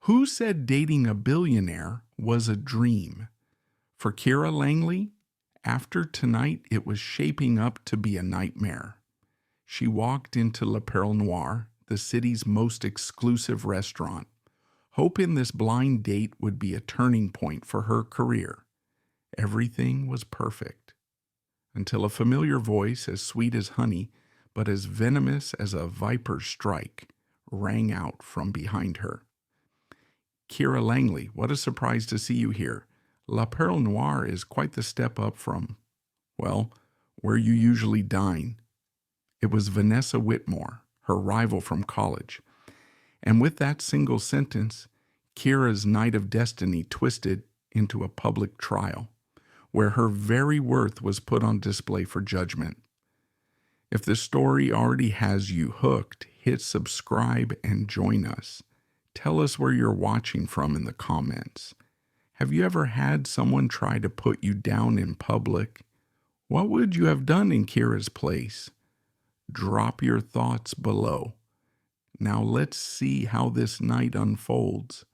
Who said dating a billionaire was a dream? For Kira Langley, after tonight, it was shaping up to be a nightmare. She walked into Le Perle Noire, the city's most exclusive restaurant, hoping this blind date would be a turning point for her career. Everything was perfect, until a familiar voice as sweet as honey, but as venomous as a viper's strike, rang out from behind her. Kira Langley, what a surprise to see you here. La Perle Noire is quite the step up from, well, where you usually dine. It was Vanessa Whitmore, her rival from college. And with that single sentence, Kira's night of destiny twisted into a public trial, where her very worth was put on display for judgment. If the story already has you hooked, hit subscribe and join us. Tell us where you're watching from in the comments. Have you ever had someone try to put you down in public? What would you have done in Kira's place? Drop your thoughts below. Now let's see how this night unfolds.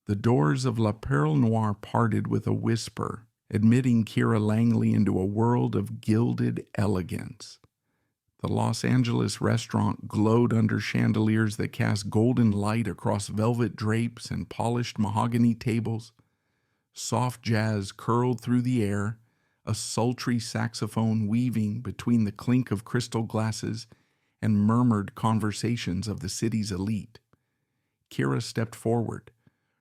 The doors of La Perle Noire parted with a whisper, admitting Kira Langley into a world of gilded elegance. The Los Angeles restaurant glowed under chandeliers that cast golden light across velvet drapes and polished mahogany tables. Soft jazz curled through the air, a sultry saxophone weaving between the clink of crystal glasses and murmured conversations of the city's elite. Kira stepped forward,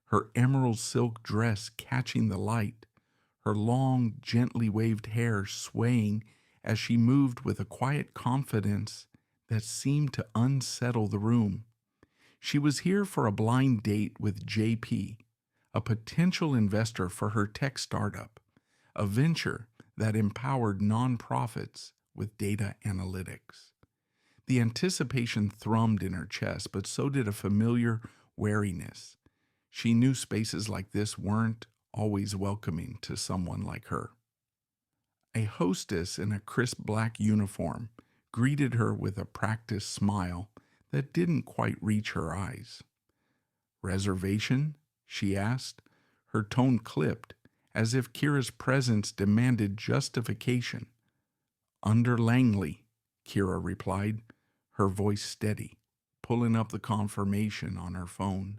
her emerald silk dress catching the light, her long, gently waved hair swaying as she moved with a quiet confidence that seemed to unsettle the room. She was here for a blind date with JP, a potential investor for her tech startup, a venture that empowered nonprofits with data analytics. The anticipation thrummed in her chest, but so did a familiar wariness. She knew spaces like this weren't always welcoming to someone like her. A hostess in a crisp black uniform greeted her with a practiced smile that didn't quite reach her eyes. "Reservation?" she asked. Her tone clipped, as if Kira's presence demanded justification. "Under Langley," Kira replied, her voice steady, pulling up the confirmation on her phone.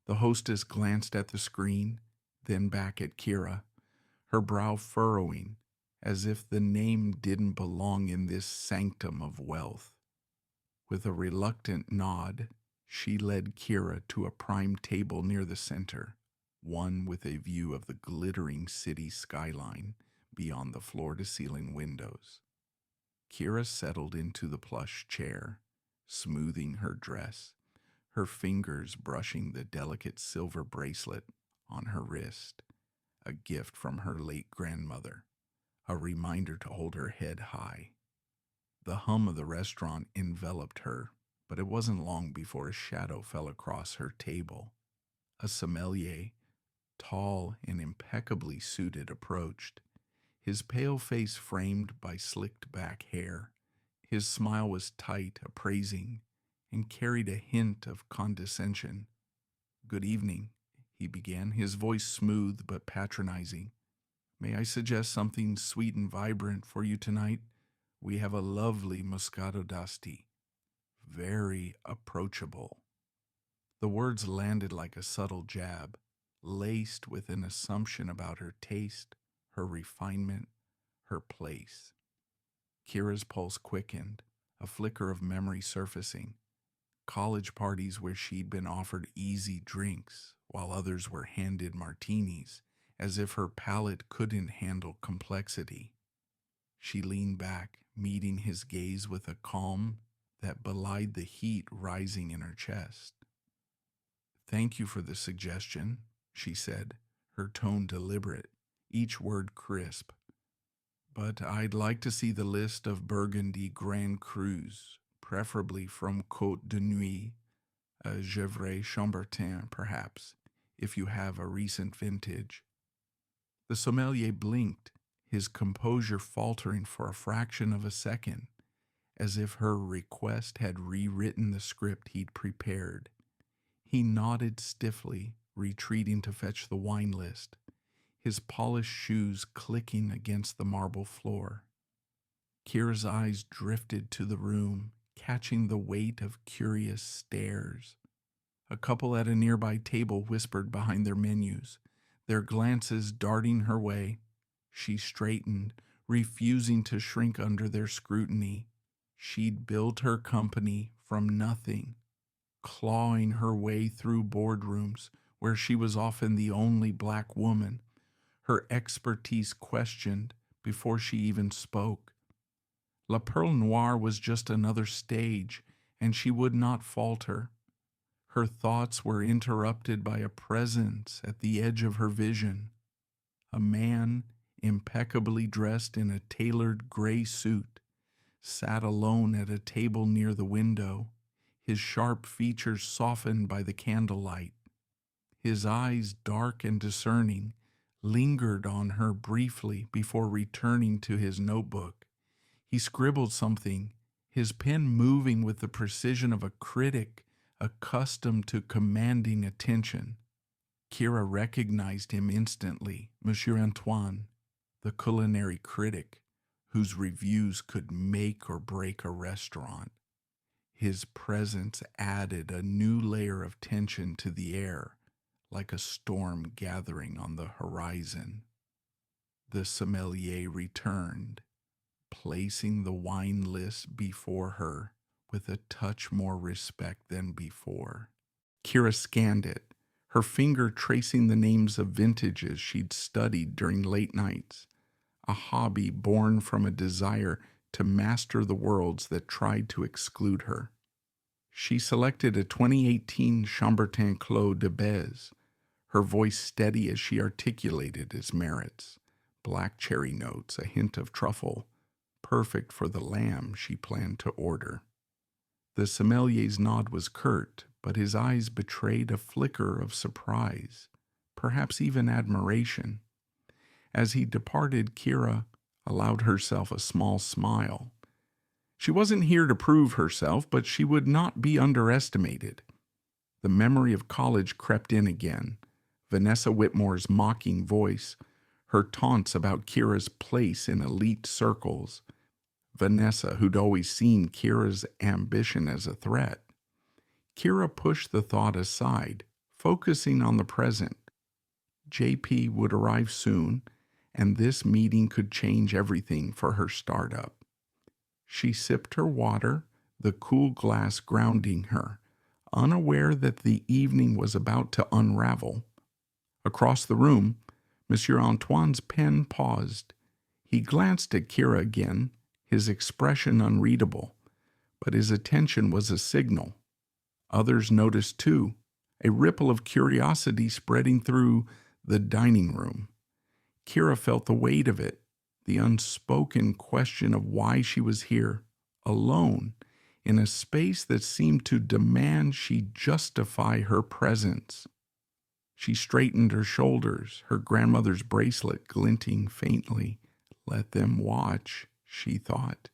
The hostess glanced at the screen, then back at Kira, her brow furrowing, as if the name didn't belong in this sanctum of wealth. With a reluctant nod, she led Kira to a prime table near the center, one with a view of the glittering city skyline beyond the floor-to-ceiling windows. Kira settled into the plush chair, smoothing her dress, her fingers brushing the delicate silver bracelet on her wrist, a gift from her late grandmother, a reminder to hold her head high. The hum of the restaurant enveloped her, but it wasn't long before a shadow fell across her table. A sommelier, tall and impeccably suited, approached, his pale face framed by slicked-back hair. His smile was tight, appraising, and carried a hint of condescension. "Good evening," he began, his voice smooth but patronizing. "May I suggest something sweet and vibrant for you tonight? We have a lovely Moscato d'Asti. Very approachable." The words landed like a subtle jab, laced with an assumption about her taste, her refinement, her place. Kira's pulse quickened, a flicker of memory surfacing. College parties where she'd been offered easy drinks, while others were handed martinis, as if her palate couldn't handle complexity. She leaned back, meeting his gaze with a calm that belied the heat rising in her chest. "Thank you for the suggestion," she said, her tone deliberate, each word crisp. "But I'd like to see the list of Burgundy Grand Crus, preferably from Côte de Nuit, a Gevrey Chambertin, perhaps, if you have a recent vintage." The sommelier blinked, his composure faltering for a fraction of a second, as if her request had rewritten the script he'd prepared. He nodded stiffly, retreating to fetch the wine list, his polished shoes clicking against the marble floor. Kira's eyes drifted to the room, catching the weight of curious stares. A couple at a nearby table whispered behind their menus, their glances darting her way. She straightened, refusing to shrink under their scrutiny. She'd built her company from nothing, clawing her way through boardrooms where she was often the only black woman, her expertise questioned before she even spoke. La Perle Noire was just another stage, and she would not falter. Her thoughts were interrupted by a presence at the edge of her vision. A man, impeccably dressed in a tailored gray suit, sat alone at a table near the window, his sharp features softened by the candlelight. His eyes, dark and discerning, lingered on her briefly before returning to his notebook. He scribbled something, his pen moving with the precision of a critic accustomed to commanding attention. Kira recognized him instantly, Monsieur Antoine, the culinary critic, whose reviews could make or break a restaurant. His presence added a new layer of tension to the air, like a storm gathering on the horizon. The sommelier returned, placing the wine list before her with a touch more respect than before. Kira scanned it, her finger tracing the names of vintages she'd studied during late nights, a hobby born from a desire to master the worlds that tried to exclude her. She selected a 2018 Chambertin Clos de Bez, her voice steady as she articulated its merits. Black cherry notes, a hint of truffle, perfect for the lamb she planned to order. The sommelier's nod was curt, but his eyes betrayed a flicker of surprise, perhaps even admiration. As he departed, Kira allowed herself a small smile. She wasn't here to prove herself, but she would not be underestimated. The memory of college crept in again. Vanessa Whitmore's mocking voice, her taunts about Kira's place in elite circles. Vanessa, who'd always seen Kira's ambition as a threat. Kira pushed the thought aside, focusing on the present. JP would arrive soon, and this meeting could change everything for her startup. She sipped her water, the cool glass grounding her, unaware that the evening was about to unravel. Across the room, Monsieur Antoine's pen paused. He glanced at Kira again, his expression unreadable, but his attention was a signal. Others noticed too, a ripple of curiosity spreading through the dining room. Kira felt the weight of it, the unspoken question of why she was here, alone, in a space that seemed to demand she justify her presence. She straightened her shoulders, her grandmother's bracelet glinting faintly. Let them watch, she thought.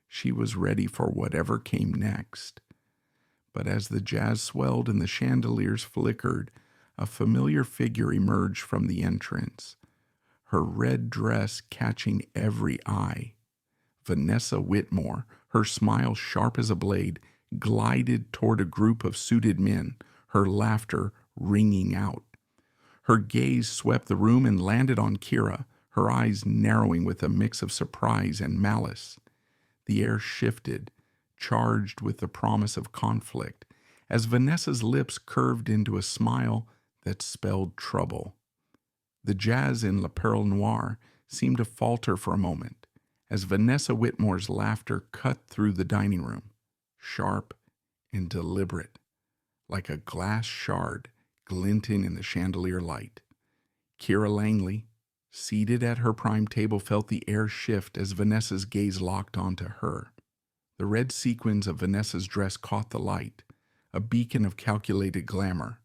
She was ready for whatever came next. But as the jazz swelled and the chandeliers flickered, a familiar figure emerged from the entrance, her red dress catching every eye. Vanessa Whitmore, her smile sharp as a blade, glided toward a group of suited men, her laughter ringing out. Her gaze swept the room and landed on Kira, her eyes narrowing with a mix of surprise and malice. The air shifted, charged with the promise of conflict, as Vanessa's lips curved into a smile that spelled trouble. The jazz in La Perle Noire seemed to falter for a moment, as Vanessa Whitmore's laughter cut through the dining room, sharp and deliberate, like a glass shard glinting in the chandelier light. Kira Langley, seated at her prime table, felt the air shift as Vanessa's gaze locked onto her. The red sequins of Vanessa's dress caught the light, a beacon of calculated glamour.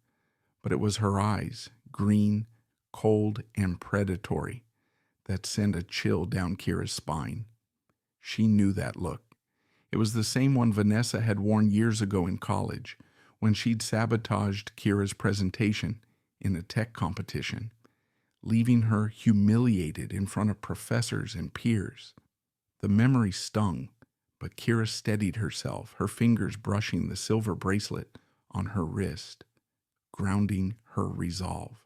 But it was her eyes, green, cold, and predatory, that sent a chill down Kira's spine. She knew that look. It was the same one Vanessa had worn years ago in college, when she'd sabotaged Kira's presentation in a tech competition, leaving her humiliated in front of professors and peers. The memory stung, but Kira steadied herself, her fingers brushing the silver bracelet on her wrist, grounding her resolve.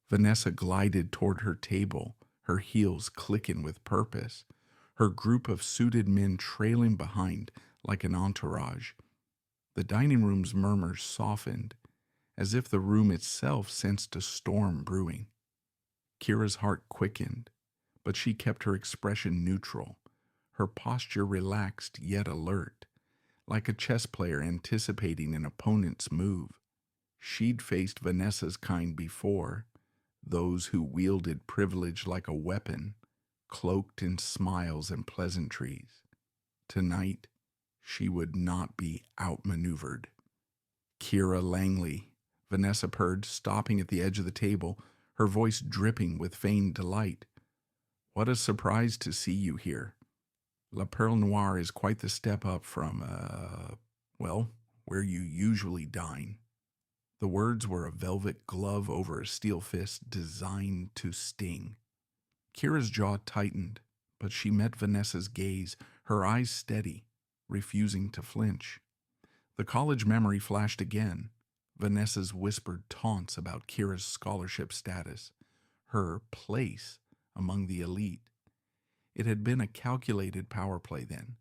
Vanessa glided toward her table, her heels clicking with purpose, her group of suited men trailing behind like an entourage. The dining room's murmurs softened, as if the room itself sensed a storm brewing. Kira's heart quickened, but she kept her expression neutral, her posture relaxed yet alert, like a chess player anticipating an opponent's move. She'd faced Vanessa's kind before, those who wielded privilege like a weapon, cloaked in smiles and pleasantries. Tonight, she would not be outmaneuvered. Kira Langley, Vanessa purred, stopping at the edge of the table, her voice dripping with feigned delight. What a surprise to see you here. La Perle Noire is quite the step up from, where you usually dine. The words were a velvet glove over a steel fist designed to sting. Kira's jaw tightened, but she met Vanessa's gaze, her eyes steady, refusing to flinch. The college memory flashed again, Vanessa's whispered taunts about Kira's scholarship status, her place among the elite. It had been a calculated power play then,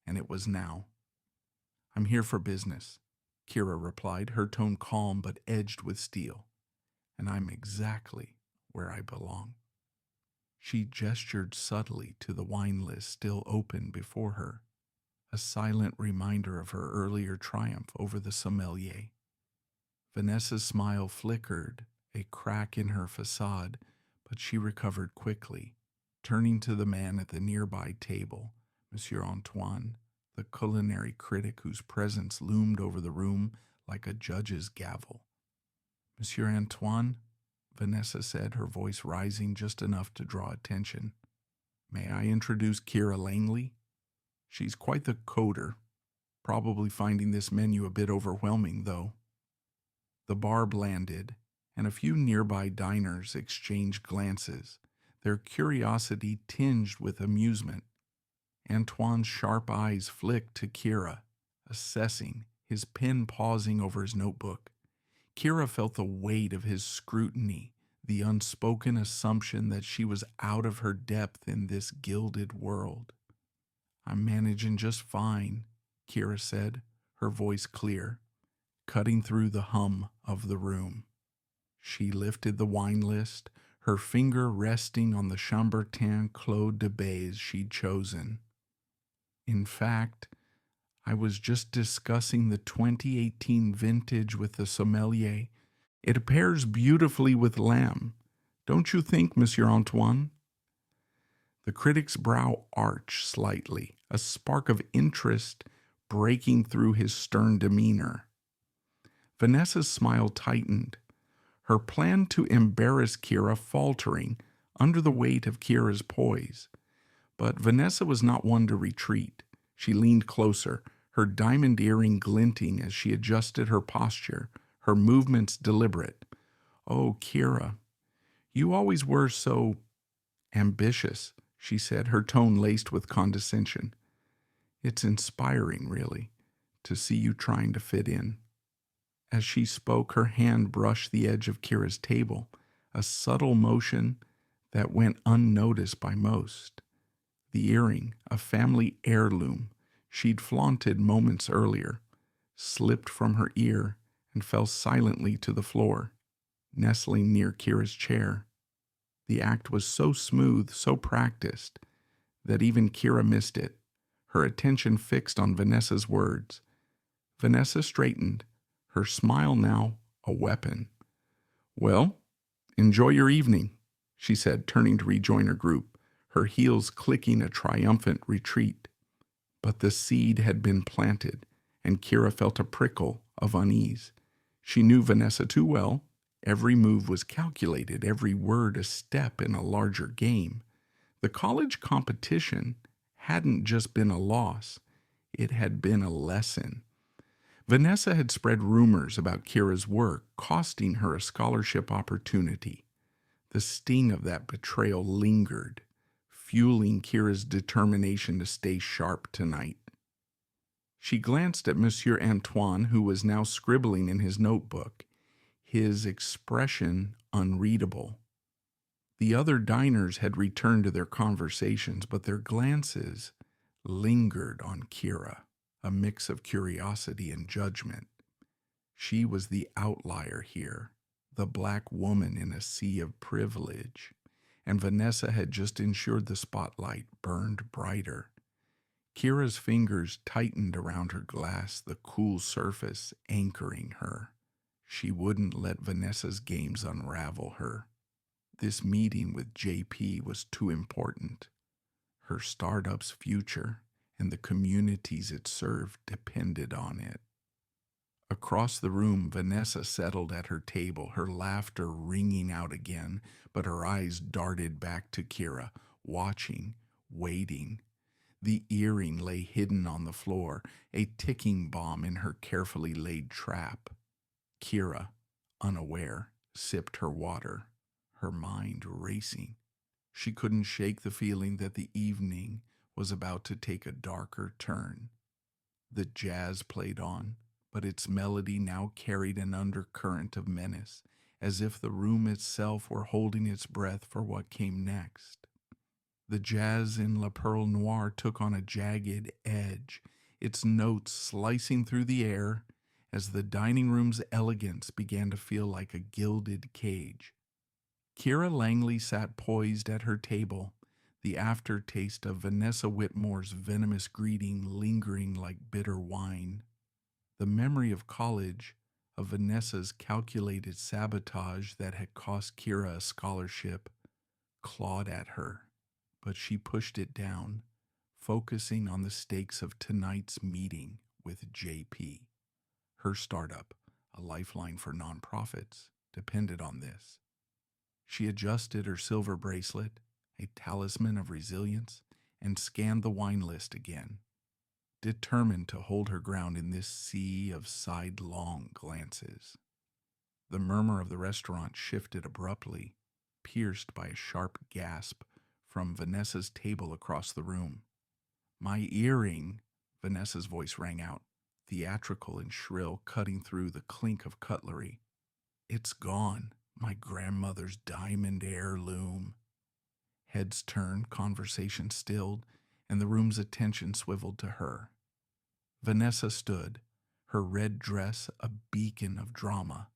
and it was now. I'm here for business, Kira replied, her tone calm but edged with steel. And I'm exactly where I belong. She gestured subtly to the wine list still open before her, a silent reminder of her earlier triumph over the sommelier. Vanessa's smile flickered, a crack in her facade, but she recovered quickly, turning to the man at the nearby table, Monsieur Antoine, the culinary critic whose presence loomed over the room like a judge's gavel. Monsieur Antoine, Vanessa said, her voice rising just enough to draw attention. May I introduce Kira Langley? She's quite the coder, probably finding this menu a bit overwhelming, though. The barb landed, and a few nearby diners exchanged glances, their curiosity tinged with amusement. Antoine's sharp eyes flicked to Kira, assessing, his pen pausing over his notebook. Kira felt the weight of his scrutiny, the unspoken assumption that she was out of her depth in this gilded world. I'm managing just fine, Kira said, her voice clear, cutting through the hum of the room. She lifted the wine list, her finger resting on the Chambertin Clos de Baise she'd chosen. In fact, I was just discussing the 2018 vintage with the sommelier. It pairs beautifully with lamb. Don't you think, Monsieur Antoine? The critic's brow arched slightly, a spark of interest breaking through his stern demeanor. Vanessa's smile tightened, her plan to embarrass Kira faltering under the weight of Kira's poise. But Vanessa was not one to retreat. She leaned closer, her diamond earring glinting as she adjusted her posture, her movements deliberate. Oh, Kira, you always were so ambitious, she said, her tone laced with condescension. It's inspiring, really, to see you trying to fit in. As she spoke, her hand brushed the edge of Kira's table, a subtle motion that went unnoticed by most. The earring, a family heirloom she'd flaunted moments earlier, slipped from her ear and fell silently to the floor, nestling near Kira's chair. The act was so smooth, so practiced, that even Kira missed it, her attention fixed on Vanessa's words. Vanessa straightened, her smile now a weapon. Well, enjoy your evening, she said, turning to rejoin her group, her heels clicking a triumphant retreat. But the seed had been planted, and Kira felt a prickle of unease. She knew Vanessa too well. Every move was calculated, every word a step in a larger game. The college competition hadn't just been a loss, it had been a lesson. Vanessa had spread rumors about Kira's work, costing her a scholarship opportunity. The sting of that betrayal lingered, fueling Kira's determination to stay sharp tonight. She glanced at Monsieur Antoine, who was now scribbling in his notebook, his expression unreadable. The other diners had returned to their conversations, but their glances lingered on Kira, a mix of curiosity and judgment. She was the outlier here, the black woman in a sea of privilege, and Vanessa had just ensured the spotlight burned brighter. Kira's fingers tightened around her glass, the cool surface anchoring her. She wouldn't let Vanessa's games unravel her. This meeting with JP was too important. Her startup's future and the communities it served depended on it. Across the room, Vanessa settled at her table, her laughter ringing out again, but her eyes darted back to Kira, watching, waiting. The earring lay hidden on the floor, a ticking bomb in her carefully laid trap. Kira, unaware, sipped her water, her mind racing. She couldn't shake the feeling that the evening was about to take a darker turn. The jazz played on, but its melody now carried an undercurrent of menace, as if the room itself were holding its breath for what came next. The jazz in Perle Noire took on a jagged edge, its notes slicing through the air as the dining room's elegance began to feel like a gilded cage. Kira Langley sat poised at her table, the aftertaste of Vanessa Whitmore's venomous greeting lingering like bitter wine. The memory of college, of Vanessa's calculated sabotage that had cost Kira a scholarship, clawed at her, but she pushed it down, focusing on the stakes of tonight's meeting with JP. Her startup, a lifeline for nonprofits, depended on this. She adjusted her silver bracelet, a talisman of resilience, and scanned the wine list again, determined to hold her ground in this sea of sidelong glances. The murmur of the restaurant shifted abruptly, pierced by a sharp gasp from Vanessa's table across the room. "My earring," Vanessa's voice rang out, theatrical and shrill, cutting through the clink of cutlery. "It's gone, my grandmother's diamond heirloom." Heads turned, conversation stilled, and the room's attention swiveled to her. Vanessa stood, her red dress a beacon of drama,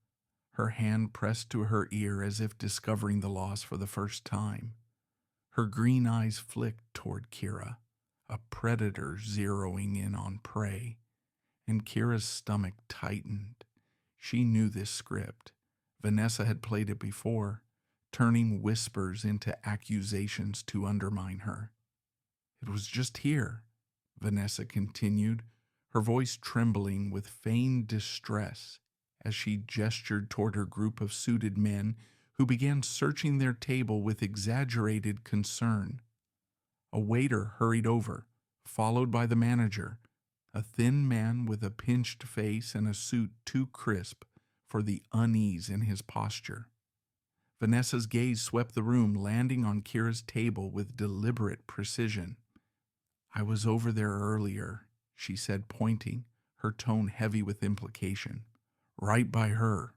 her hand pressed to her ear as if discovering the loss for the first time. Her green eyes flicked toward Kira, a predator zeroing in on prey, and Kira's stomach tightened. She knew this script. Vanessa had played it before, turning whispers into accusations to undermine her. "It was just here," Vanessa continued, her voice trembling with feigned distress as she gestured toward her group of suited men who began searching their table with exaggerated concern. A waiter hurried over, followed by the manager, a thin man with a pinched face and a suit too crisp for the unease in his posture. Vanessa's gaze swept the room, landing on Kira's table with deliberate precision. "I was over there earlier," she said, pointing, her tone heavy with implication. "Right by her."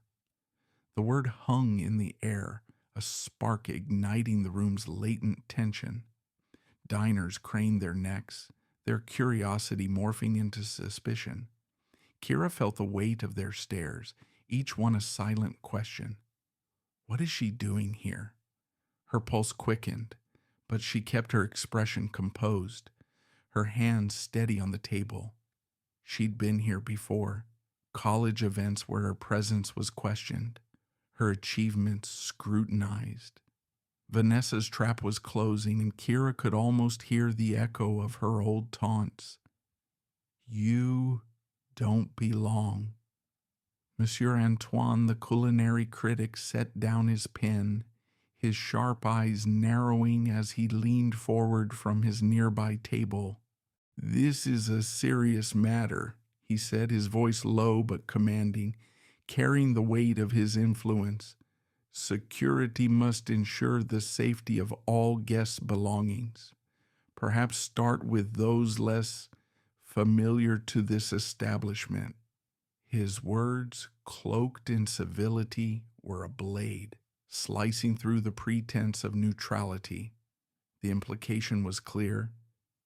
The word hung in the air, a spark igniting the room's latent tension. Diners craned their necks, their curiosity morphing into suspicion. Kira felt the weight of their stares, each one a silent question. What is she doing here? Her pulse quickened, but she kept her expression composed, her hands steady on the table. She'd been here before, college events where her presence was questioned, her achievements scrutinized. Vanessa's trap was closing, and Kira could almost hear the echo of her old taunts. "You don't belong." Monsieur Antoine, the culinary critic, set down his pen, his sharp eyes narrowing as he leaned forward from his nearby table. "This is a serious matter," he said, his voice low but commanding, carrying the weight of his influence. Security must ensure the safety of all guests' belongings. Perhaps start with those less familiar to this establishment. His words, cloaked in civility, were a blade, slicing through the pretense of neutrality. The implication was clear.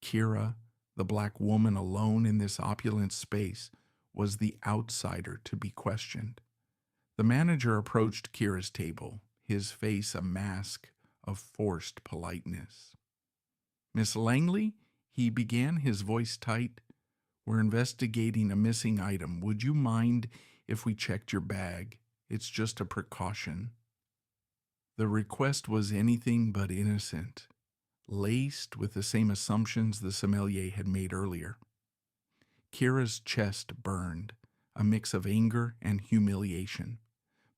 Kira, the black woman alone in this opulent space, was the outsider to be questioned. The manager approached Kira's table, his face a mask of forced politeness. "Miss Langley," he began, his voice tight, "we're investigating a missing item. Would you mind if we checked your bag? It's just a precaution." The request was anything but innocent, laced with the same assumptions the sommelier had made earlier. Kira's chest burned, a mix of anger and humiliation,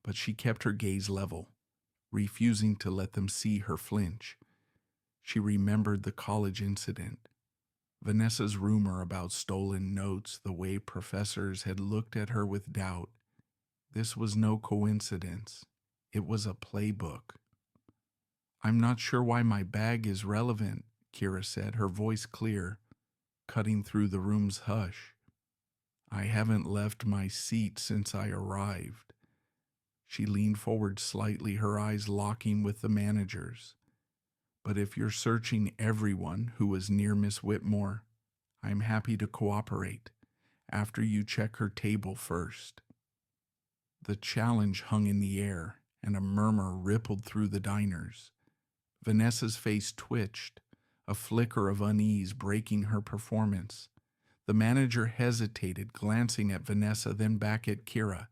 but she kept her gaze level, refusing to let them see her flinch. She remembered the college incident, Vanessa's rumor about stolen notes, the way professors had looked at her with doubt. This was no coincidence. It was a playbook. "I'm not sure why my bag is relevant," Kira said, her voice clear, cutting through the room's hush. "I haven't left my seat since I arrived." She leaned forward slightly, her eyes locking with the manager's. "But if you're searching everyone who was near Miss Whitmore, I'm happy to cooperate, after you check her table first." The challenge hung in the air, and a murmur rippled through the diners. Vanessa's face twitched, a flicker of unease breaking her performance. The manager hesitated, glancing at Vanessa, then back at Kira.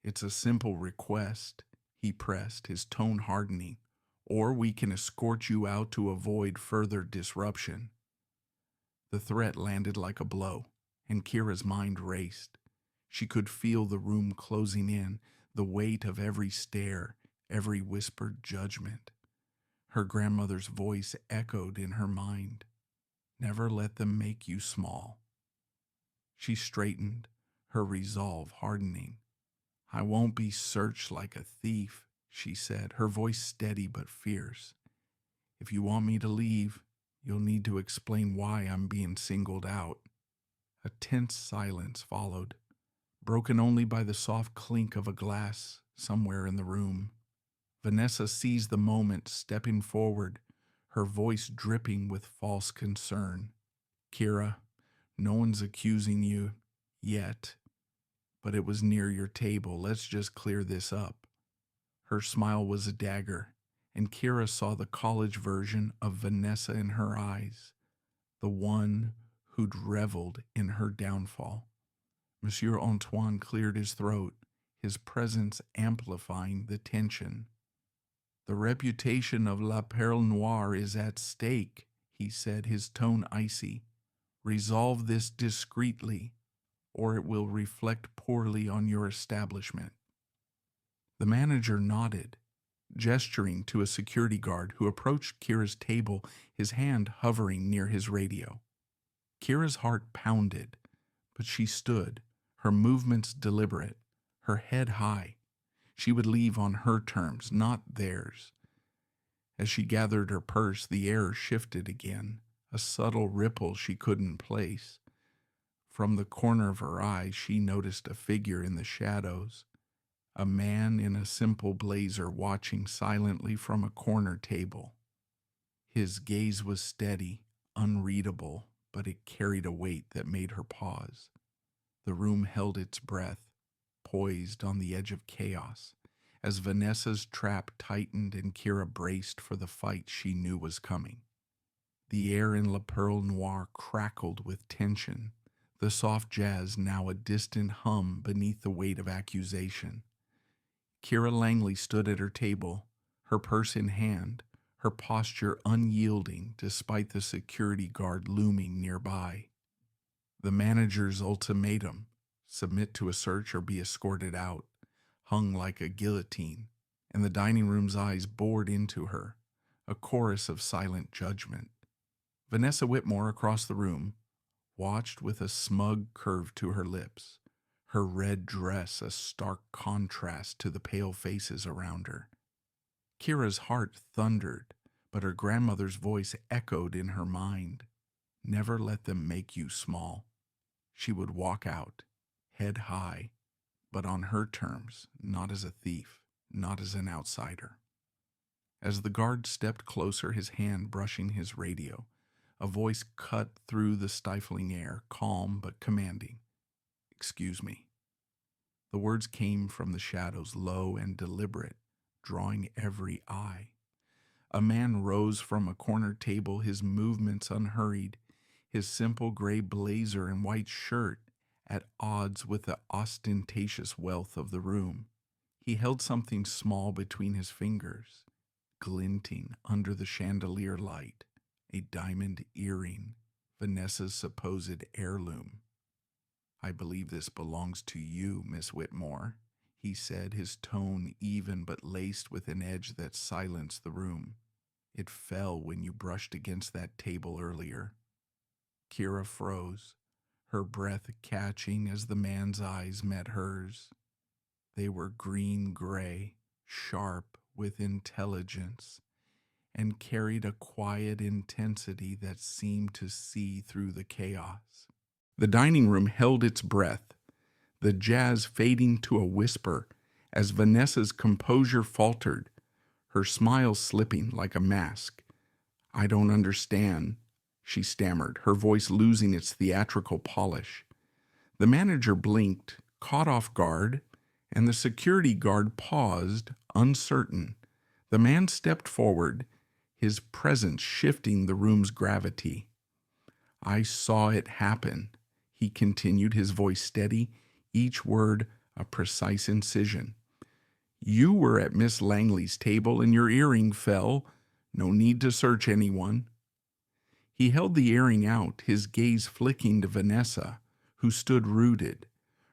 "It's a simple request," he pressed, his tone hardening, "or we can escort you out to avoid further disruption." The threat landed like a blow, and Kira's mind raced. She could feel the room closing in, the weight of every stare, every whispered judgment. Her grandmother's voice echoed in her mind. "Never let them make you small." She straightened, her resolve hardening. "I won't be searched like a thief," she said, her voice steady but fierce. "If you want me to leave, you'll need to explain why I'm being singled out." A tense silence followed, broken only by the soft clink of a glass somewhere in the room. Vanessa seized the moment, stepping forward, her voice dripping with false concern. "Kira, no one's accusing you yet, but it was near your table. Let's just clear this up." Her smile was a dagger, and Kira saw the college version of Vanessa in her eyes, the one who'd reveled in her downfall. Monsieur Antoine cleared his throat, his presence amplifying the tension. "The reputation of La Perle Noire is at stake," he said, his tone icy. "Resolve this discreetly, or it will reflect poorly on your establishment." The manager nodded, gesturing to a security guard who approached Kira's table, his hand hovering near his radio. Kira's heart pounded, but she stood, her movements deliberate, her head high. She would leave on her terms, not theirs. As she gathered her purse, the air shifted again, a subtle ripple she couldn't place. From the corner of her eye, she noticed a figure in the shadows, a man in a simple blazer watching silently from a corner table. His gaze was steady, unreadable, but it carried a weight that made her pause. The room held its breath, poised on the edge of chaos, as Vanessa's trap tightened and Kira braced for the fight she knew was coming. The air in La Perle Noire crackled with tension, the soft jazz now a distant hum beneath the weight of accusation. Kira Langley stood at her table, her purse in hand, her posture unyielding despite the security guard looming nearby. The manager's ultimatum, submit to a search or be escorted out, hung like a guillotine, and the dining room's eyes bored into her, a chorus of silent judgment. Vanessa Whitmore across the room, watched with a smug curve to her lips, her red dress a stark contrast to the pale faces around her. Kira's heart thundered, but her grandmother's voice echoed in her mind. Never let them make you small. She would walk out, head high, but on her terms, not as a thief, not as an outsider. As the guard stepped closer, his hand brushing his radio, a voice cut through the stifling air, calm but commanding. "Excuse me." The words came from the shadows, low and deliberate, drawing every eye. A man rose from a corner table, his movements unhurried, his simple gray blazer and white shirt at odds with the ostentatious wealth of the room. He held something small between his fingers, glinting under the chandelier light, a diamond earring, Vanessa's supposed heirloom. "I believe this belongs to you, Miss Whitmore," he said, his tone even but laced with an edge that silenced the room. "It fell when you brushed against that table earlier." Kira froze, her breath catching as the man's eyes met hers. They were green-gray, sharp with intelligence, and carried a quiet intensity that seemed to see through the chaos. The dining room held its breath, the jazz fading to a whisper as Vanessa's composure faltered, her smile slipping like a mask. "I don't understand," she stammered, her voice losing its theatrical polish. The manager blinked, caught off guard, and the security guard paused, uncertain. The man stepped forward, his presence shifting the room's gravity. "I saw it happen," he continued, his voice steady, each word a precise incision. "You were at Miss Langley's table and your earring fell. No need to search anyone." He held the earring out, his gaze flicking to Vanessa, who stood rooted,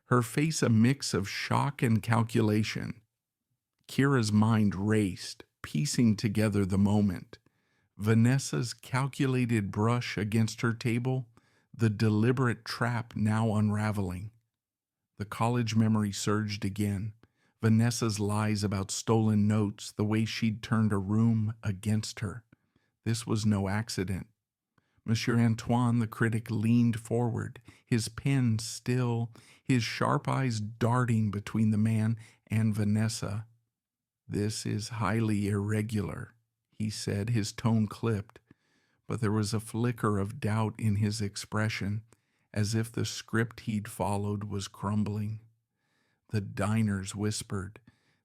her face a mix of shock and calculation. Kira's mind raced, piecing together the moment. Vanessa's calculated brush against her table, the deliberate trap now unraveling. The college memory surged again. Vanessa's lies about stolen notes, the way she'd turned a room against her. This was no accident. Monsieur Antoine, the critic, leaned forward, his pen still, his sharp eyes darting between the man and Vanessa. "This is highly irregular," he said, his tone clipped, but there was a flicker of doubt in his expression, as if the script he'd followed was crumbling. The diners whispered,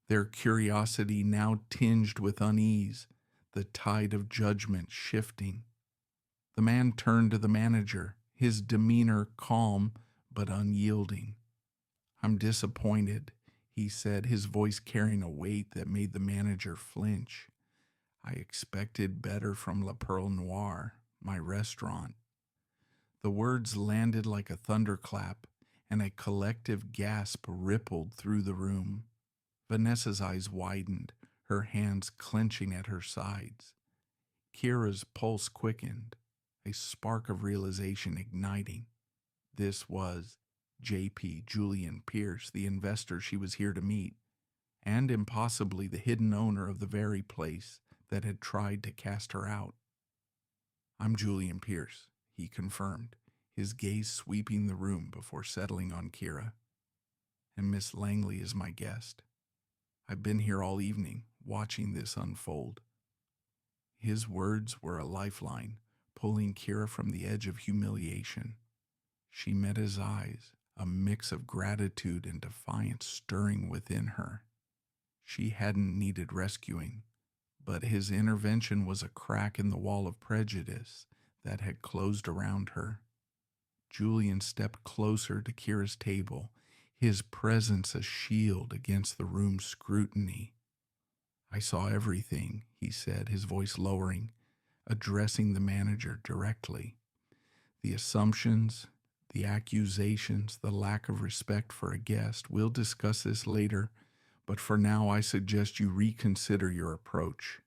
their curiosity now tinged with unease, the tide of judgment shifting. The man turned to the manager, his demeanor calm but unyielding. "I'm disappointed," he said, his voice carrying a weight that made the manager flinch. "I expected better from Perle Noire, my restaurant." The words landed like a thunderclap, and a collective gasp rippled through the room. Vanessa's eyes widened, her hands clenching at her sides. Kira's pulse quickened, a spark of realization igniting. This was J.P. Julian Pierce, the investor she was here to meet, and impossibly the hidden owner of the very place that had tried to cast her out. "I'm Julian Pierce," he confirmed, his gaze sweeping the room before settling on Kira. "And Miss Langley is my guest. I've been here all evening, watching this unfold." His words were a lifeline, pulling Kira from the edge of humiliation. She met his eyes, a mix of gratitude and defiance stirring within her. She hadn't needed rescuing, but his intervention was a crack in the wall of prejudice that had closed around her. Julian stepped closer to Kira's table, his presence a shield against the room's scrutiny. "I saw everything," he said, his voice lowering, addressing the manager directly. "The assumptions, the accusations, the lack of respect for a guest. We'll discuss this later, but for now I suggest you reconsider your approach."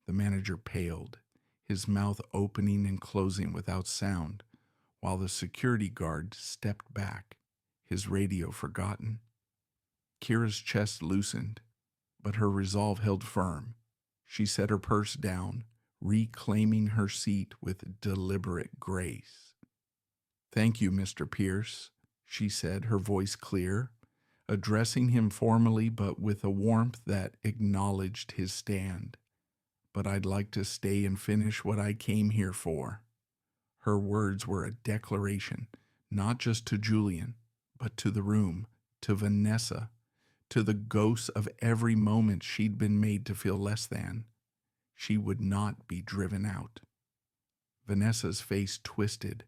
The manager paled, his mouth opening and closing without sound, while the security guard stepped back, his radio forgotten. Kira's chest loosened, but her resolve held firm. She set her purse down, reclaiming her seat with deliberate grace. "Thank you, Mr. Pierce," she said, her voice clear, addressing him formally but with a warmth that acknowledged his stand. "But I'd like to stay and finish what I came here for." Her words were a declaration, not just to Julian, but to the room, to Vanessa, to the ghosts of every moment she'd been made to feel less than. She would not be driven out. Vanessa's face twisted,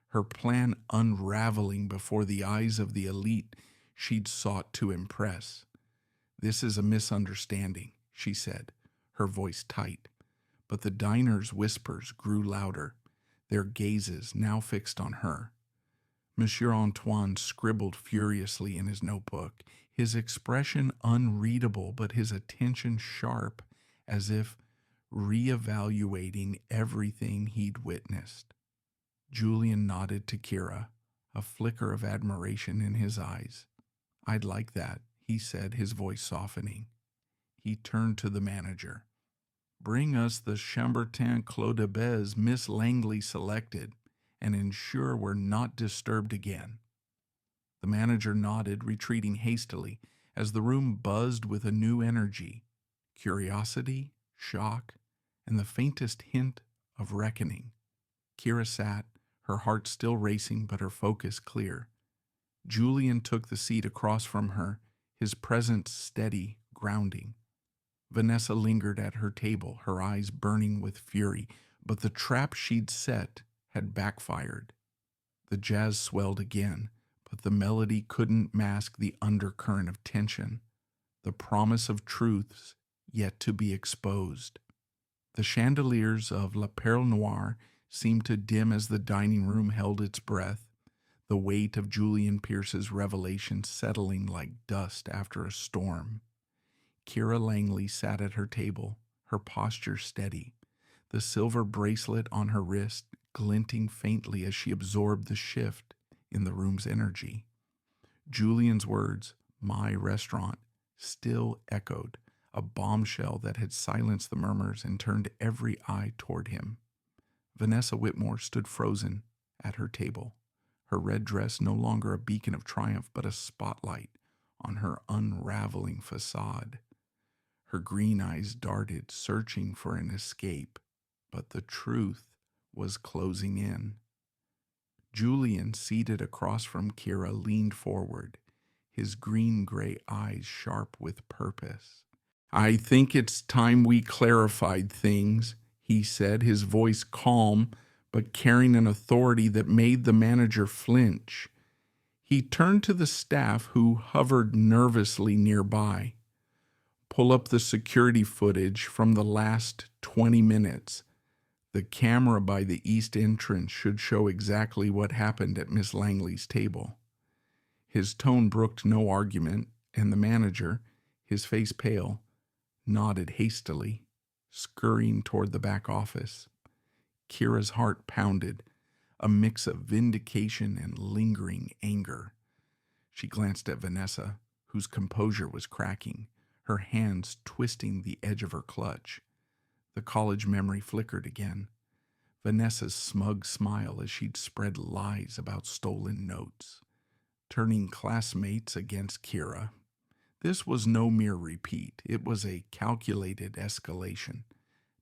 her plan unraveling before the eyes of the elite she'd sought to impress. "This is a misunderstanding," she said, her voice tight. But the diner's whispers grew louder, their gazes now fixed on her. Monsieur Antoine scribbled furiously in his notebook, his expression unreadable but his attention sharp, as if reevaluating everything he'd witnessed. Julian nodded to Kira, a flicker of admiration in his eyes. "I'd like that," he said, his voice softening. He turned to the manager. "Bring us the Chambertin Clos de Bez Miss Langley selected, and ensure we're not disturbed again." The manager nodded, retreating hastily, as the room buzzed with a new energy, curiosity, shock, and the faintest hint of reckoning. Kira sat, her heart still racing but her focus clear. Julian took the seat across from her, his presence steady, grounding. Vanessa lingered at her table, her eyes burning with fury, but the trap she'd set had backfired. The jazz swelled again, but the melody couldn't mask the undercurrent of tension, the promise of truths yet to be exposed. The chandeliers of La Perle Noire seemed to dim as the dining room held its breath, the weight of Julian Pierce's revelation settling like dust after a storm. Kira Langley sat at her table, her posture steady, the silver bracelet on her wrist glinting faintly as she absorbed the shift in the room's energy. Julian's words, "my restaurant," still echoed, a bombshell that had silenced the murmurs and turned every eye toward him. Vanessa Whitmore stood frozen at her table, her red dress no longer a beacon of triumph but a spotlight on her unraveling facade. Her green eyes darted, searching for an escape, but the truth was closing in. Julian, seated across from Kira, leaned forward, his green-gray eyes sharp with purpose. "I think it's time we clarified things," he said, his voice calm but carrying an authority that made the manager flinch. He turned to the staff who hovered nervously nearby. "Pull up the security footage from the last 20 minutes. The camera by the east entrance should show exactly what happened at Miss Langley's table." His tone brooked no argument, and the manager, his face pale, nodded hastily, scurrying toward the back office. Kira's heart pounded, a mix of vindication and lingering anger. She glanced at Vanessa, whose composure was cracking, her hands twisting the edge of her clutch. The college memory flickered again. Vanessa's smug smile as she'd spread lies about stolen notes, turning classmates against Kira. This was no mere repeat. It was a calculated escalation,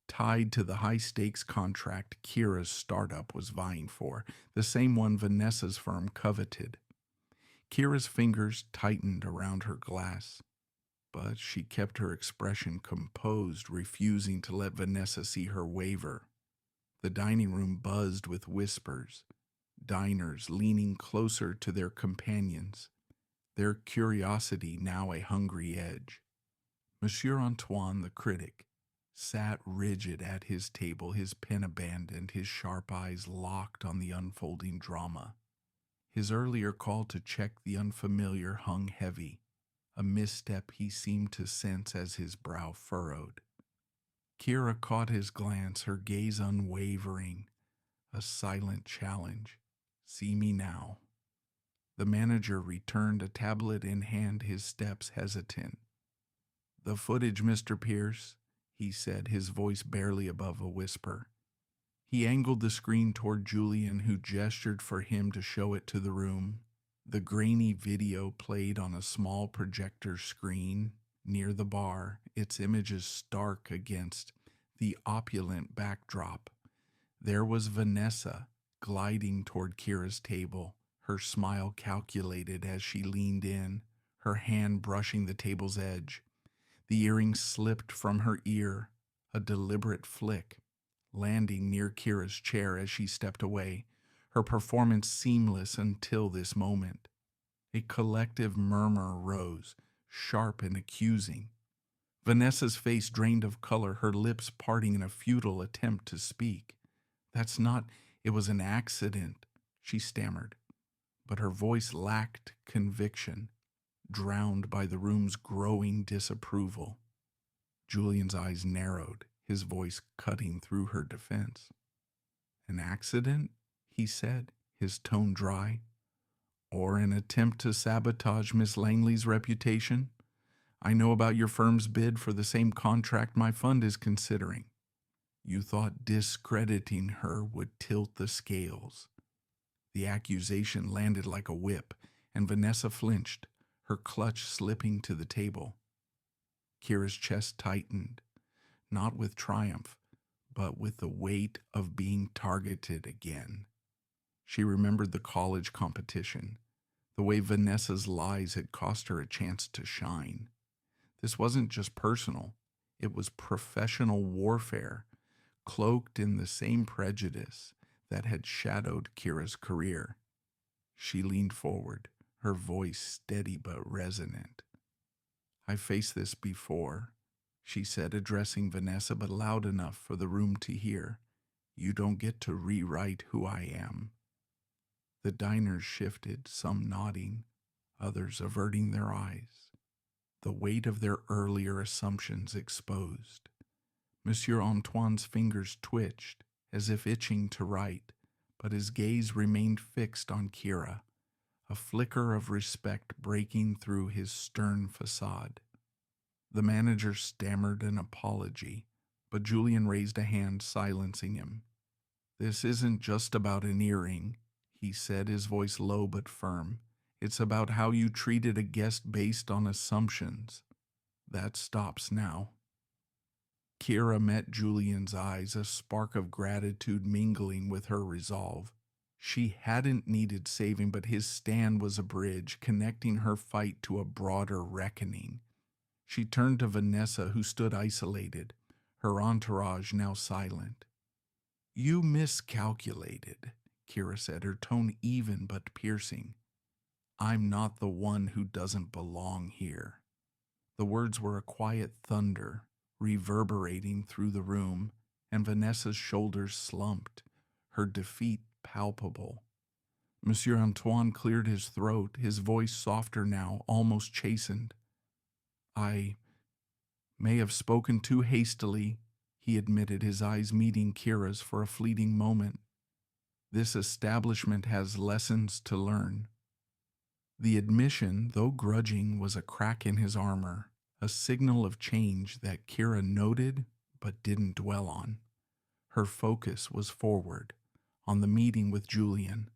tied to the high-stakes contract Kira's startup was vying for, the same one Vanessa's firm coveted. Kira's fingers tightened around her glass, but she kept her expression composed, refusing to let Vanessa see her waver. The dining room buzzed with whispers, diners leaning closer to their companions, their curiosity now a hungry edge. Monsieur Antoine, the critic, sat rigid at his table, his pen abandoned, his sharp eyes locked on the unfolding drama. His earlier call to check the unfamiliar hung heavy, a misstep he seemed to sense as his brow furrowed. Kira caught his glance, her gaze unwavering, a silent challenge, See me now." The manager returned, a tablet in hand, his steps hesitant. "The footage, Mr. Pierce," he said, his voice barely above a whisper. He angled the screen toward Julian, who gestured for him to show it to the room. The grainy video played on a small projector screen near the bar, its images stark against the opulent backdrop. There was Vanessa gliding toward Kira's table, her smile calculated as she leaned in, her hand brushing the table's edge. The earring slipped from her ear, a deliberate flick, landing near Kira's chair as she stepped away, her performance seamless until this moment. A collective murmur rose, sharp and accusing. Vanessa's face drained of color, her lips parting in a futile attempt to speak. It was an accident," she stammered, but her voice lacked conviction, drowned by the room's growing disapproval. Julian's eyes narrowed, his voice cutting through her defense. "An accident?" he said, his tone dry. "Or an attempt to sabotage Miss Langley's reputation? I know about your firm's bid for the same contract my fund is considering. You thought discrediting her would tilt the scales." The accusation landed like a whip, and Vanessa flinched, her clutch slipping to the table. Kira's chest tightened, not with triumph, but with the weight of being targeted again. She remembered the college competition, the way Vanessa's lies had cost her a chance to shine. This wasn't just personal, it was professional warfare, cloaked in the same prejudice that had shadowed Kira's career. She leaned forward, her voice steady but resonant. "I faced this before," she said, addressing Vanessa, but loud enough for the room to hear. "You don't get to rewrite who I am." The diners shifted, some nodding, others averting their eyes, the weight of their earlier assumptions exposed. Monsieur Antoine's fingers twitched, as if itching to write, but his gaze remained fixed on Kira, a flicker of respect breaking through his stern facade. The manager stammered an apology, but Julian raised a hand, silencing him. "This isn't just about an earring," he said, his voice low but firm. "It's about how you treated a guest based on assumptions. That stops now." Kira met Julian's eyes, a spark of gratitude mingling with her resolve. She hadn't needed saving, but his stand was a bridge, connecting her fight to a broader reckoning. She turned to Vanessa, who stood isolated, her entourage now silent. "You miscalculated," Kira said, her tone even but piercing. "I'm not the one who doesn't belong here." The words were a quiet thunder, reverberating through the room, and Vanessa's shoulders slumped, her defeat palpable. Monsieur Antoine cleared his throat, his voice softer now, almost chastened. "I may have spoken too hastily," he admitted, his eyes meeting Kira's for a fleeting moment. "This establishment has lessons to learn." The admission, though grudging, was a crack in his armor, a signal of change that Kira noted but didn't dwell on. Her focus was forward, on the meeting with Julian,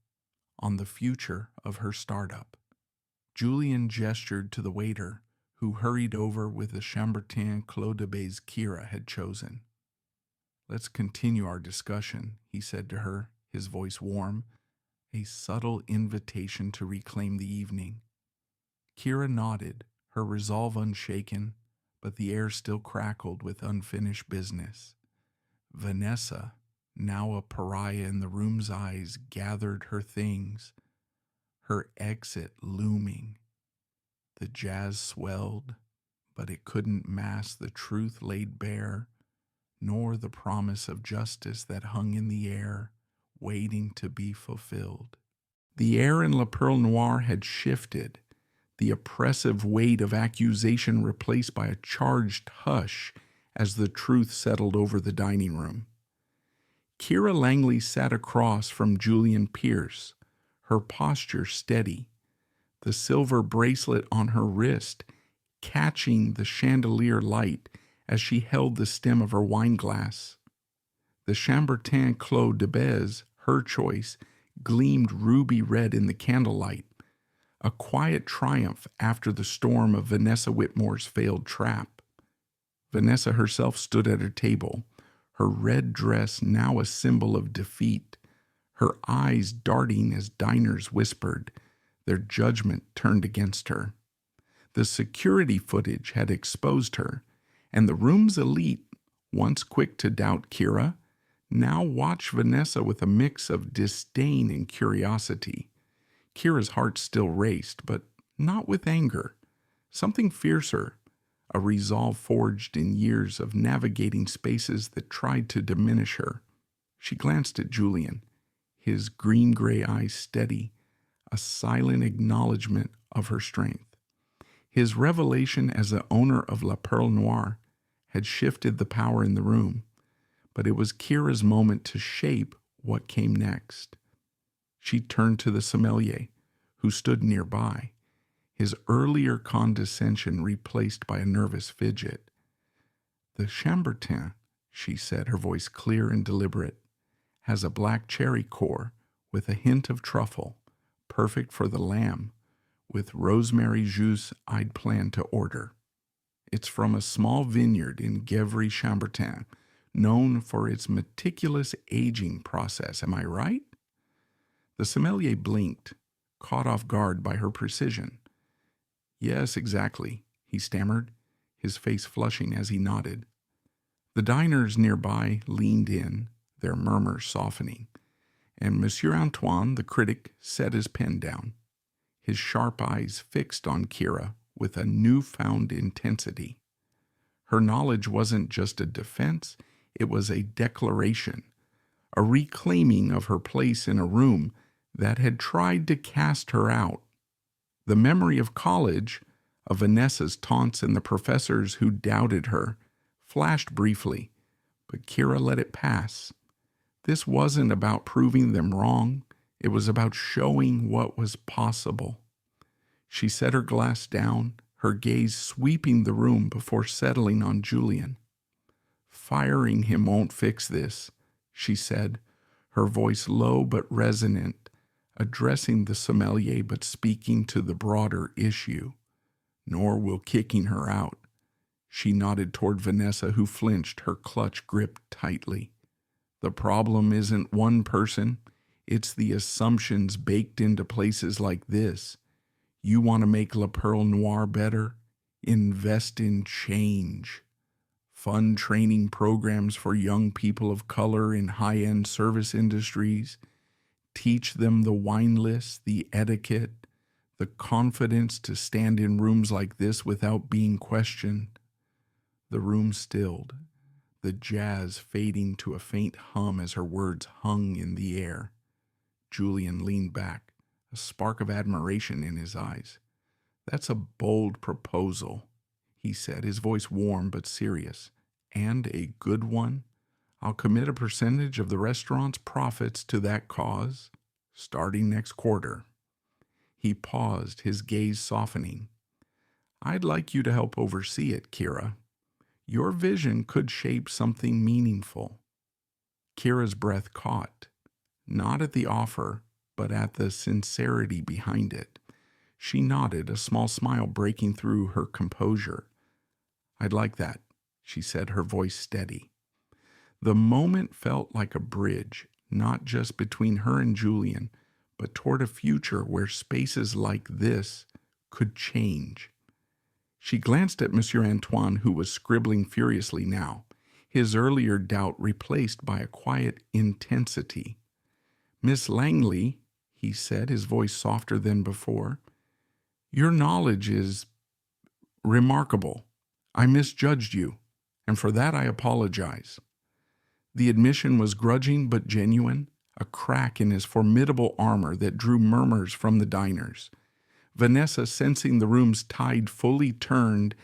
on the future of her startup. Julian gestured to the waiter, who hurried over with the Chambertin Clos de Baies Kira had chosen. "Let's continue our discussion," he said to her, his voice warm, a subtle invitation to reclaim the evening. Kira nodded, her resolve unshaken, but the air still crackled with unfinished business. Vanessa, now a pariah in the room's eyes, gathered her things, her exit looming. The jazz swelled, but it couldn't mask the truth laid bare, nor the promise of justice that hung in the air, waiting to be fulfilled. The air in La Perle Noire had shifted, the oppressive weight of accusation replaced by a charged hush as the truth settled over the dining room. Kira Langley sat across from Julian Pierce, her posture steady, the silver bracelet on her wrist catching the chandelier light as she held the stem of her wine glass. The Chambertin Clos de Bez, her choice, gleamed ruby red in the candlelight, a quiet triumph after the storm of Vanessa Whitmore's failed trap. Vanessa herself stood at her table, her red dress now a symbol of defeat, her eyes darting as diners whispered, their judgment turned against her. The security footage had exposed her, and the room's elite, once quick to doubt Kira, now watched Vanessa with a mix of disdain and curiosity. Kira's heart still raced, but not with anger. Something fiercer, a resolve forged in years of navigating spaces that tried to diminish her. She glanced at Julian, his green-gray eyes steady, a silent acknowledgement of her strength. His revelation as the owner of La Perle Noire had shifted the power in the room, but it was Kira's moment to shape what came next. She turned to the sommelier, who stood nearby, his earlier condescension replaced by a nervous fidget. "The Chambertin," she said, her voice clear and deliberate, "has a black cherry core with a hint of truffle, perfect for the lamb, with rosemary jus I'd planned to order. It's from a small vineyard in Gevry-Chambertin, known for its meticulous aging process. Am I right?" The sommelier blinked, caught off guard by her precision. "Yes, exactly," he stammered, his face flushing as he nodded. The diners nearby leaned in, their murmurs softening, and Monsieur Antoine, the critic, set his pen down, his sharp eyes fixed on Kira with a newfound intensity. Her knowledge wasn't just a defense, it was a declaration, a reclaiming of her place in a room that had tried to cast her out. The memory of college, of Vanessa's taunts and the professors who doubted her, flashed briefly, but Kira let it pass. This wasn't about proving them wrong, it was about showing what was possible. She set her glass down, her gaze sweeping the room before settling on Julian. "Firing him won't fix this," she said, her voice low but resonant, addressing the sommelier but speaking to the broader issue. "Nor will kicking her out." She nodded toward Vanessa, who flinched, her clutch gripped tightly. "The problem isn't one person, it's the assumptions baked into places like this. You want to make La Perle Noire better? Invest in change. Fund training programs for young people of color in high-end service industries. Teach them the wine list, the etiquette, the confidence to stand in rooms like this without being questioned." The room stilled, the jazz fading to a faint hum as her words hung in the air. Julian leaned back, a spark of admiration in his eyes. "That's a bold proposal," he said, his voice warm but serious. "And a good one. I'll commit a percentage of the restaurant's profits to that cause, starting next quarter." He paused, his gaze softening. "I'd like you to help oversee it, Kira. Your vision could shape something meaningful." Kira's breath caught, not at the offer, but at the sincerity behind it. She nodded, a small smile breaking through her composure. "I'd like that," she said, her voice steady. The moment felt like a bridge, not just between her and Julian, but toward a future where spaces like this could change. She glanced at Monsieur Antoine, who was scribbling furiously now, his earlier doubt replaced by a quiet intensity. "Miss Langley," he said, his voice softer than before, "your knowledge is remarkable. I misjudged you, and for that I apologize." The admission was grudging but genuine, a crack in his formidable armor that drew murmurs from the diners. Vanessa, sensing the room's tide fully turned,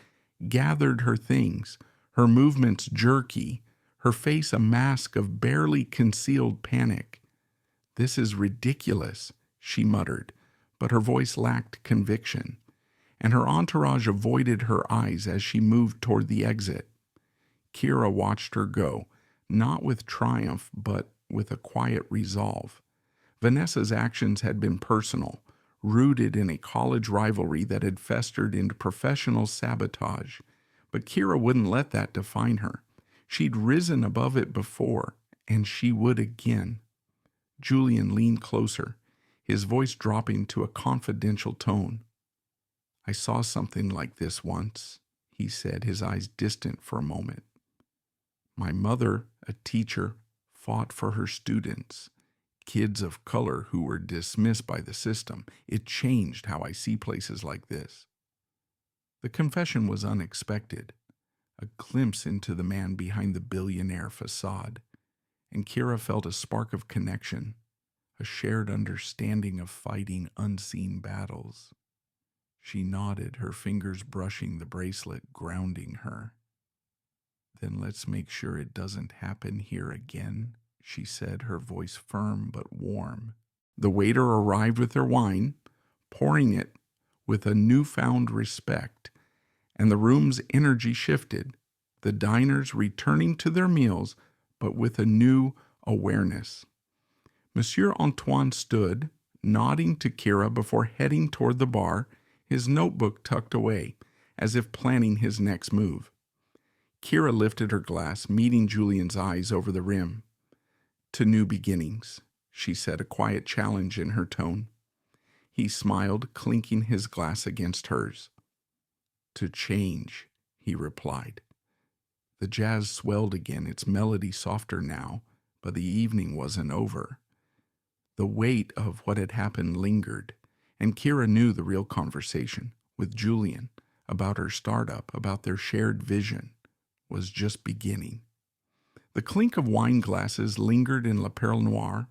gathered her things, her movements jerky, her face a mask of barely concealed panic. "This is ridiculous," she muttered, but her voice lacked conviction, and her entourage avoided her eyes as she moved toward the exit. Kira watched her go, not with triumph, but with a quiet resolve. Vanessa's actions had been personal, rooted in a college rivalry that had festered into professional sabotage. But Kira wouldn't let that define her. She'd risen above it before, and she would again. Julian leaned closer, his voice dropping to a confidential tone. "I saw something like this once," he said, his eyes distant for a moment. "My mother, a teacher, fought for her students, kids of color who were dismissed by the system. It changed how I see places like this." The confession was unexpected, a glimpse into the man behind the billionaire facade, and Kira felt a spark of connection, a shared understanding of fighting unseen battles. She nodded, her fingers brushing the bracelet, grounding her. "Then let's make sure it doesn't happen here again," she said, her voice firm but warm. The waiter arrived with their wine, pouring it with a newfound respect, and the room's energy shifted, the diners returning to their meals, but with a new awareness. Monsieur Antoine stood, nodding to Kira before heading toward the bar, his notebook tucked away, as if planning his next move. Kira lifted her glass, meeting Julian's eyes over the rim. "To new beginnings," she said, a quiet challenge in her tone. He smiled, clinking his glass against hers. "To change," he replied. The jazz swelled again, its melody softer now, but the evening wasn't over. The weight of what had happened lingered, and Kira knew the real conversation with Julian about her startup, about their shared vision, was just beginning. The clink of wine glasses lingered in La Perle Noire,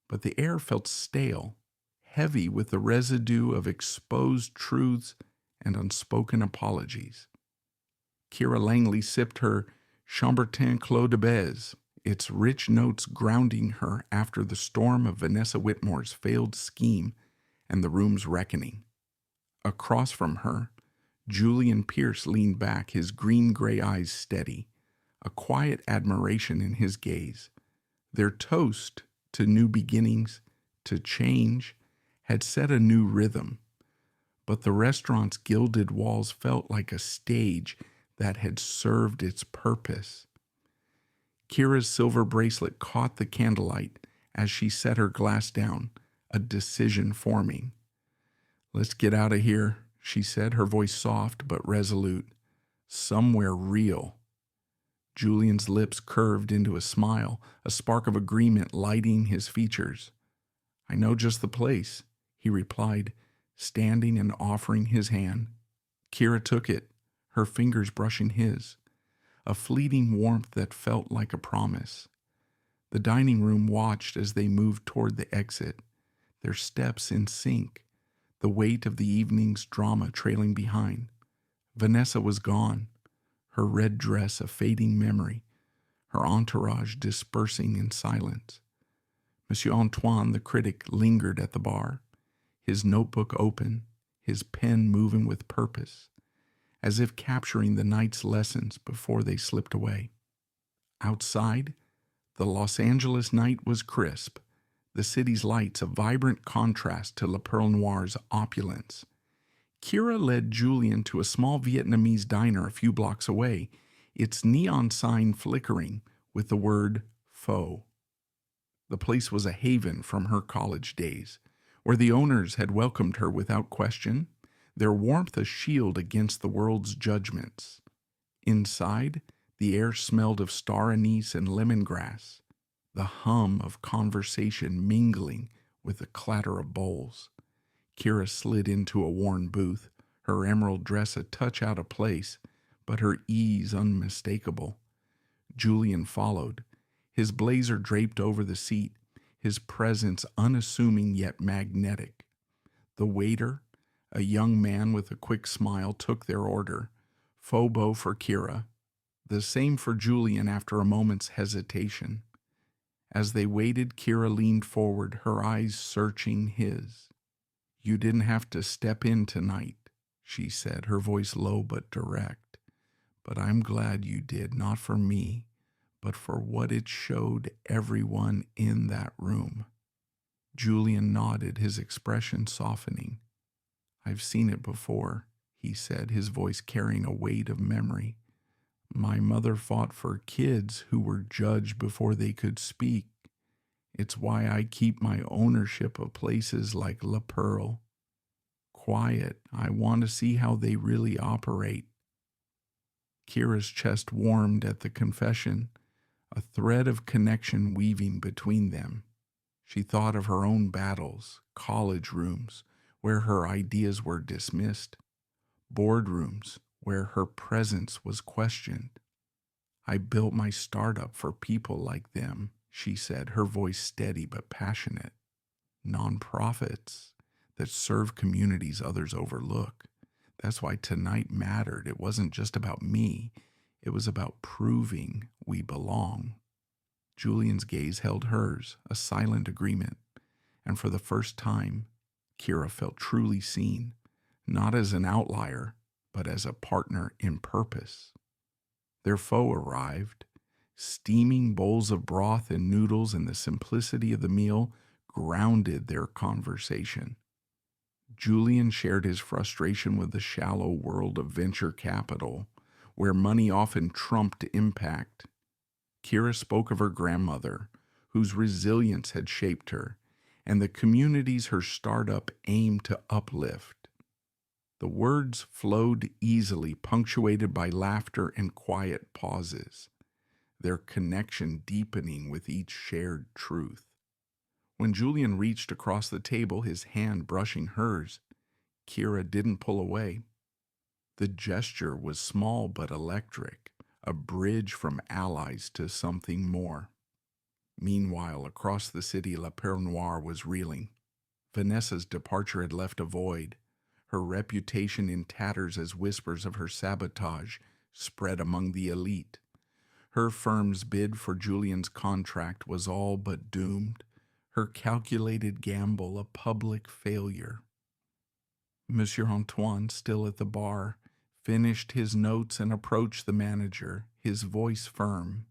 but the air felt stale, heavy with the residue of exposed truths and unspoken apologies. Kira Langley sipped her Chambertin Clos de Bez, its rich notes grounding her after the storm of Vanessa Whitmore's failed scheme and the room's reckoning. Across from her, Julian Pierce leaned back, his green-gray eyes steady, a quiet admiration in his gaze. Their toast to new beginnings, to change, had set a new rhythm, but the restaurant's gilded walls felt like a stage that had served its purpose. Kira's silver bracelet caught the candlelight as she set her glass down, a decision forming. "Let's get out of here," she said, her voice soft but resolute. "Somewhere real." Julian's lips curved into a smile, a spark of agreement lighting his features. "I know just the place," he replied, standing and offering his hand. Kira took it, her fingers brushing his, a fleeting warmth that felt like a promise. The dining room watched as they moved toward the exit, their steps in sync, the weight of the evening's drama trailing behind. Vanessa was gone, her red dress a fading memory, her entourage dispersing in silence. Monsieur Antoine, the critic, lingered at the bar, his notebook open, his pen moving with purpose, as if capturing the night's lessons before they slipped away. Outside, the Los Angeles night was crisp, the city's lights a vibrant contrast to La Perle Noire's opulence. Kira led Julian to a small Vietnamese diner a few blocks away, its neon sign flickering with the word "Pho." The place was a haven from her college days, where the owners had welcomed her without question, their warmth a shield against the world's judgments. Inside, the air smelled of star anise and lemongrass, the hum of conversation mingling with the clatter of bowls. Kira slid into a worn booth, her emerald dress a touch out of place, but her ease unmistakable. Julian followed, his blazer draped over the seat, his presence unassuming yet magnetic. The waiter, a young man with a quick smile, took their order, pho bo for Kira, the same for Julian after a moment's hesitation. As they waited, Kira leaned forward, her eyes searching his. "You didn't have to step in tonight," she said, her voice low but direct. "But I'm glad you did, not for me, but for what it showed everyone in that room." Julian nodded, his expression softening. "I've seen it before," he said, his voice carrying a weight of memory. "My mother fought for kids who were judged before they could speak. It's why I keep my ownership of places like La Perle quiet. I want to see how they really operate." Kira's chest warmed at the confession, a thread of connection weaving between them. She thought of her own battles, college rooms where her ideas were dismissed, boardrooms where her presence was questioned. "I built my startup for people like them," she said, her voice steady but passionate. "Nonprofits that serve communities others overlook. That's why tonight mattered. It wasn't just about me. It was about proving we belong." Julian's gaze held hers, a silent agreement, and for the first time, Kira felt truly seen, not as an outlier, but as a partner in purpose. Their foe arrived. Steaming bowls of broth and noodles and the simplicity of the meal grounded their conversation. Julian shared his frustration with the shallow world of venture capital, where money often trumped impact. Kira spoke of her grandmother, whose resilience had shaped her, and the communities her startup aimed to uplift. The words flowed easily, punctuated by laughter and quiet pauses, their connection deepening with each shared truth. When Julian reached across the table, his hand brushing hers, Kira didn't pull away. The gesture was small but electric, a bridge from allies to something more. Meanwhile, across the city, La Perle Noire was reeling. Vanessa's departure had left a void, her reputation in tatters as whispers of her sabotage spread among the elite. Her firm's bid for Julian's contract was all but doomed, her calculated gamble a public failure. Monsieur Antoine, still at the bar, finished his notes and approached the manager, his voice firm.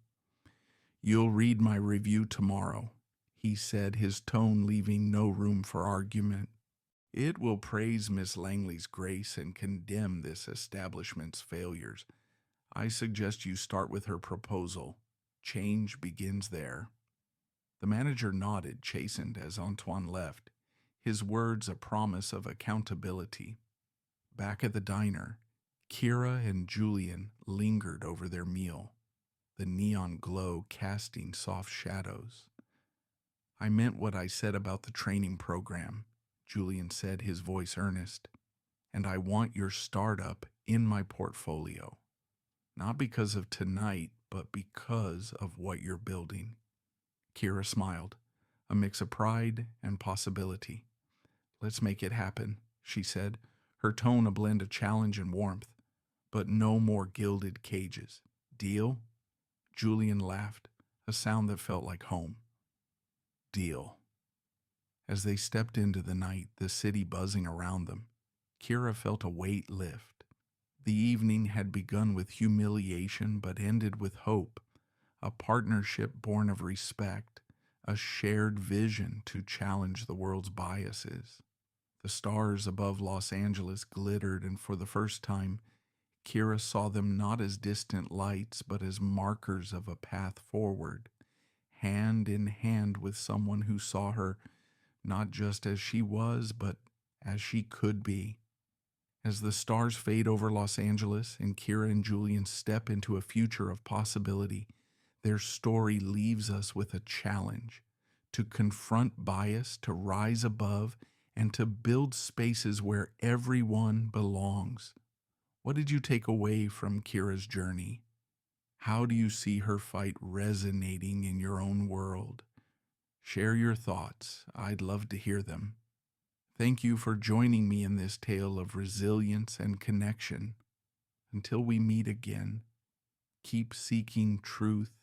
"You'll read my review tomorrow," he said, his tone leaving no room for argument. "It will praise Miss Langley's grace and condemn this establishment's failures. I suggest you start with her proposal. Change begins there." The manager nodded, chastened, as Antoine left, his words a promise of accountability. Back at the diner, Kira and Julian lingered over their meal, the neon glow casting soft shadows. "I meant what I said about the training program," Julian said, his voice earnest. "And I want your startup in my portfolio. Not because of tonight, but because of what you're building." Kira smiled, a mix of pride and possibility. "Let's make it happen," she said, her tone a blend of challenge and warmth. "But no more gilded cages. Deal?" Julian laughed, a sound that felt like home. "Deal." As they stepped into the night, the city buzzing around them, Kira felt a weight lift. The evening had begun with humiliation but ended with hope, a partnership born of respect, a shared vision to challenge the world's biases. The stars above Los Angeles glittered, and for the first time, Kira saw them not as distant lights but as markers of a path forward, hand in hand with someone who saw her not just as she was, but as she could be. As the stars fade over Los Angeles and Kira and Julian step into a future of possibility, their story leaves us with a challenge to confront bias, to rise above, and to build spaces where everyone belongs. What did you take away from Kira's journey? How do you see her fight resonating in your own world? Share your thoughts. I'd love to hear them. Thank you for joining me in this tale of resilience and connection. Until we meet again, keep seeking truth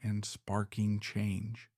and sparking change.